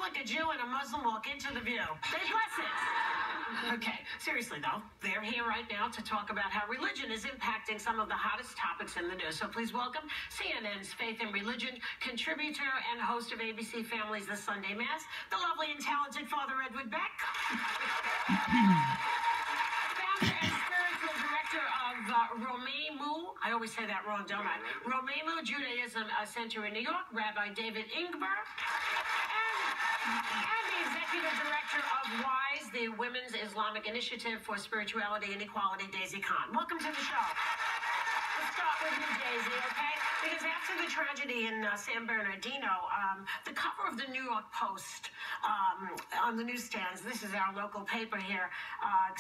like a Jew and a Muslim walk into the view. They bless it. Okay, seriously though, they're here right now to talk about how religion is impacting some of the hottest topics in the news. So please welcome CNN's Faith and Religion contributor and host of ABC Family's The Sunday Mass, the lovely and talented Father Edward Beck. Founder and spiritual director of Romemu, I always say that wrong, don't I? Romemu Judaism Center in New York, Rabbi David Ingber. And the executive director of WISE, the Women's Islamic Initiative for Spirituality and Equality, Daisy Khan. Welcome to the show. Let's start with you, Daisy, okay? Because after the tragedy in San Bernardino, the cover of the New York Post on the newsstands, this is our local paper here,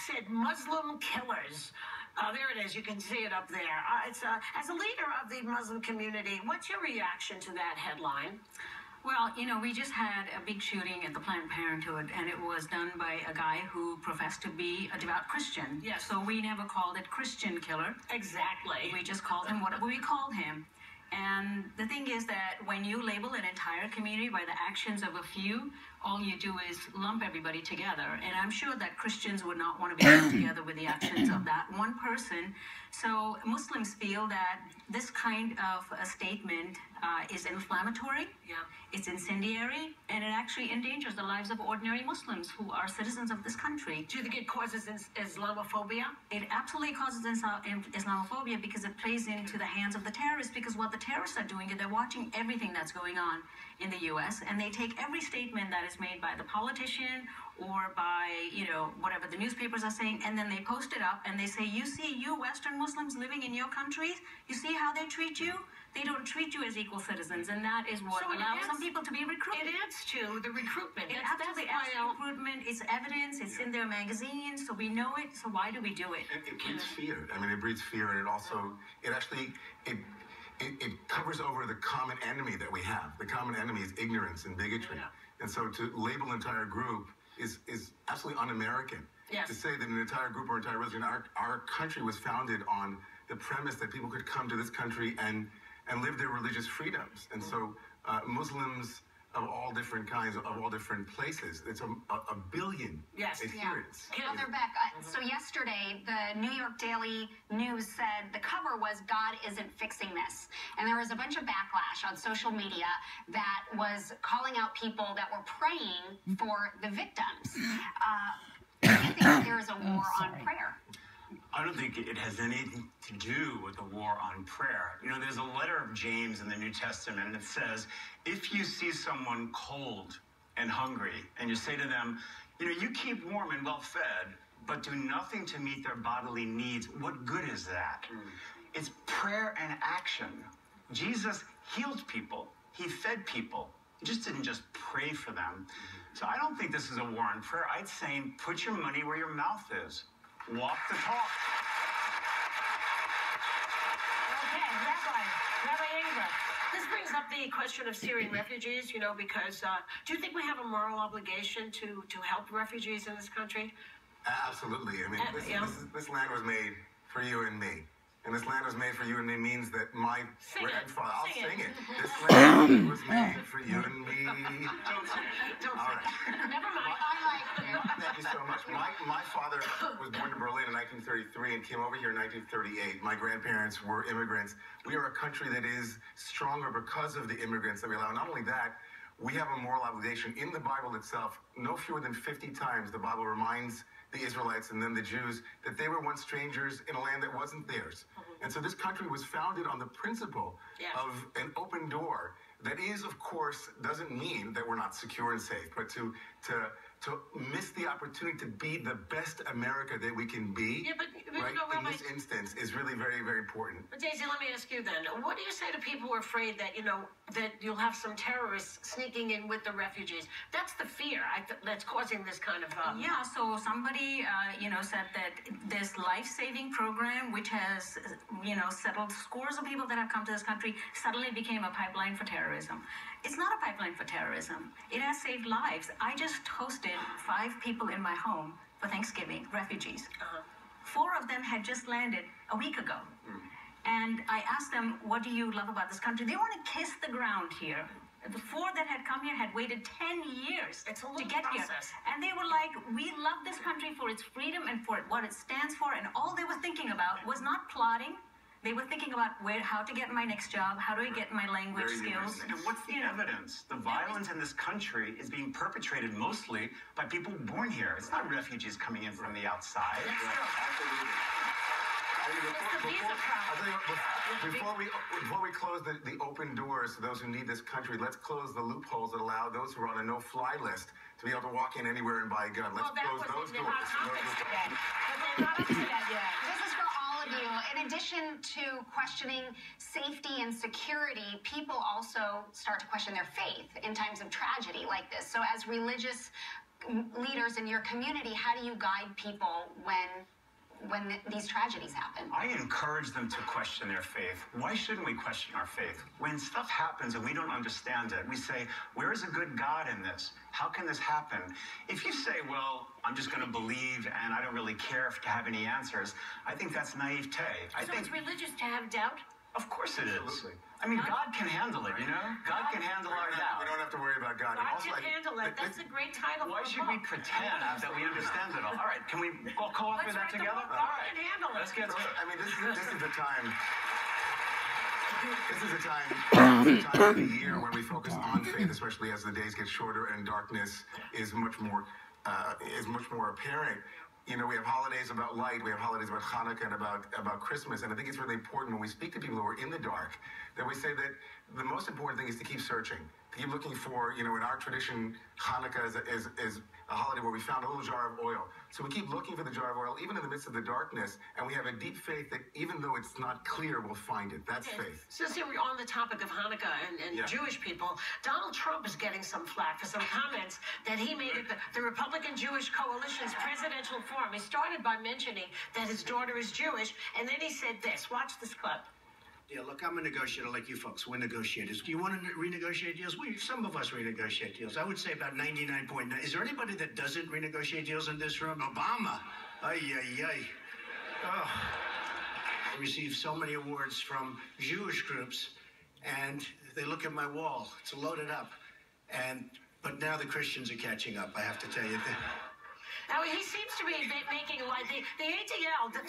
said Muslim killers. There it is. You can see it up there. As a leader of the Muslim community, what's your reaction to that headline? Well, you know, we just had a big shooting at the Planned Parenthood, and it was done by a guy who professed to be a devout Christian. Yes. So we never called it Christian killer. Exactly. We just called him whatever we called him. And the thing is that when you label an entire community by the actions of a few, all you do is lump everybody together. And I'm sure that Christians would not want to be lumped together with the actions of that one person. So Muslims feel that this kind of a statement is inflammatory, it's incendiary, and it actually endangers the lives of ordinary Muslims who are citizens of this country. Do you think it causes Islamophobia? It absolutely causes Islamophobia because it plays into the hands of the terrorists, because what the terrorists are doing is they're watching everything that's going on in the U.S., and they take every statement that is made by the politician or by, you know, whatever the newspapers are saying, and then they post it up and they say, you see, you Western Muslims living in your countries, you see how they treat you? They don't treat you as equal citizens, and that is what allows some people to be recruited. It adds to the recruitment. It absolutely adds to recruitment. It's evidence. It's in their magazines, so we know it. So why do we do it? It breeds fear. I mean, it breeds fear, and it covers over the common enemy that we have. The common enemy is ignorance and bigotry. Yeah. And so to label an entire group is absolutely un-American. Yes. To say that an entire group or entire religion, our country was founded on the premise that people could come to this country and live their religious freedoms. And so Muslims of all different kinds, of all different places, it's a billion adherents. Yeah. Father Beck, so yesterday, the New York Daily News said the cover was "God isn't fixing this." And there was a bunch of backlash on social media that was calling out people that were praying for the victims. Do you think that there is a war on prayer? I don't think it has anything to do with the war on prayer. You know, there's a letter of James in the New Testament, and it says, if you see someone cold and hungry, and you say to them, you know, you keep warm and well fed, but do nothing to meet their bodily needs, what good is that? It's prayer and action. Jesus healed people. He fed people. He just didn't just pray for them. So I don't think this is a war on prayer. I'd say put your money where your mouth is. Walk the talk. Okay, Rabbi Ingber, this brings up the question of Syrian refugees, you know, because do you think we have a moral obligation to help refugees in this country? Absolutely. I mean, this land was made for you and me. And this land was made for you and me means that my grandfather... I'll sing it. This land was made for you and me. Don't sing it. All right. Never mind. Thank you so much. My father was born in Berlin in 1933 and came over here in 1938. My grandparents were immigrants. We are a country that is stronger because of the immigrants that we allow. Not only that, we have a moral obligation. In the Bible itself, no fewer than 50 times the Bible reminds the Israelites and then the Jews that they were once strangers in a land that wasn't theirs. And so this country was founded on the principle of an open door. That is, of course, doesn't mean that we're not secure and safe, but to miss the opportunity to be the best America that we can be, right, in this instance, is really very, very important. But Daisy, let me ask you then, what do you say to people who are afraid that, you know, that you'll have some terrorists sneaking in with the refugees? That's the fear that's causing this kind of... Yeah, so somebody, you know, said that this life-saving program, which has, you know, settled scores of people that have come to this country, suddenly became a pipeline for terrorism. It's not a pipeline for terrorism. It has saved lives. I just hosted 5 people in my home for Thanksgiving, refugees. 4 of them had just landed a week ago. And I asked them, what do you love about this country? They want to kiss the ground here. The 4 that had come here had waited 10 years It's a to little get process. here. And they were like, we love this country for its freedom and for what it stands for. And all they were thinking about was not plotting. They were thinking about how to get my next job, how do I get my language skills. And what's the evidence? The violence in this country is being perpetrated mostly by people born here. It's not refugees coming in from the outside. Absolutely. Before we close the open doors to those who need this country, let's close the loopholes that allow those who are on a no-fly list to be able to walk in anywhere and buy a gun. Let's close those doors. But they're not up to that yet. This is for all of you. In addition to questioning safety and security, people also start to question their faith in times of tragedy like this. So as religious leaders in your community, how do you guide people when these tragedies happen? I encourage them to question their faith. Why shouldn't we question our faith? When stuff happens and we don't understand it, we say, where is a good God in this? How can this happen? If you say, well, I'm just going to believe and I don't really care to have any answers, I think that's naivete. So it's religious to have doubt? Of course it is. Absolutely. I mean, God can handle it, you know? God can handle our doubt. We don't have to worry about God. God can handle it. That's a great title Why for a should we book. pretend that we understand it all? All right, can we all co-author Let's that write the together? book. God can handle it. Let's get to it. I mean, this is the time. This is a time of the year when we focus on faith, especially as the days get shorter and darkness is much more apparent. You know, we have holidays about light, we have holidays about Hanukkah and about Christmas, and I think it's really important when we speak to people who are in the dark that we say that the most important thing is to keep searching, to keep looking for, you know, in our tradition, Hanukkah is a holiday where we found a little jar of oil. So we keep looking for the jar of oil, even in the midst of the darkness, and we have a deep faith that even though it's not clear, we'll find it. That's faith. Since we're on the topic of Hanukkah and Jewish people, Donald Trump is getting some flack for some comments that he made at the Republican Jewish Coalition's presidential forum. He started by mentioning that his daughter is Jewish, and then he said this. Watch this clip. Yeah, look, I'm a negotiator like you folks. We're negotiators. Do you want to renegotiate deals? Some of us renegotiate deals. I would say about 99.9. Is there anybody that doesn't renegotiate deals in this room? Obama. Ay, ay, ay. Oh. I received so many awards from Jewish groups, and they look at my wall. It's loaded up. But now the Christians are catching up, I have to tell you. Now, he seems to be making like the ADL, the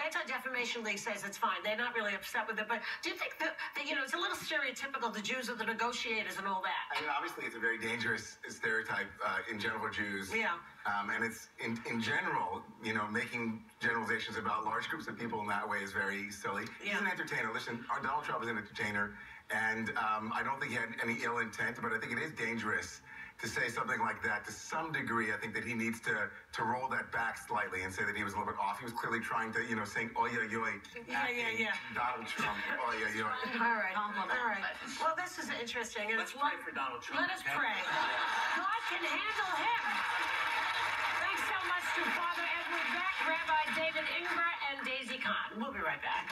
Anti-Defamation League says it's fine. They're not really upset with it. But do you think that you know, it's a little stereotypical, the Jews are the negotiators and all that? I mean, obviously, it's a very dangerous stereotype in general for Jews. Yeah. And it's, in general, you know, making generalizations about large groups of people in that way is very silly. Yeah. He's an entertainer. Listen, Donald Trump is an entertainer. And I don't think he had any ill intent, but I think it is dangerous to say something like that. To some degree, I think that he needs to roll that back slightly and say that he was a little bit off. He was clearly trying to, you know, sing "Oh yeah, Yeah. Donald Trump, oh yeah, yeah." All right. Well, this is interesting. And Let's pray for Donald Trump. Let us pray. God can handle him. Thanks so much to Father Edward Beck, Rabbi David Ingber, and Daisy Kahn. We'll be right back.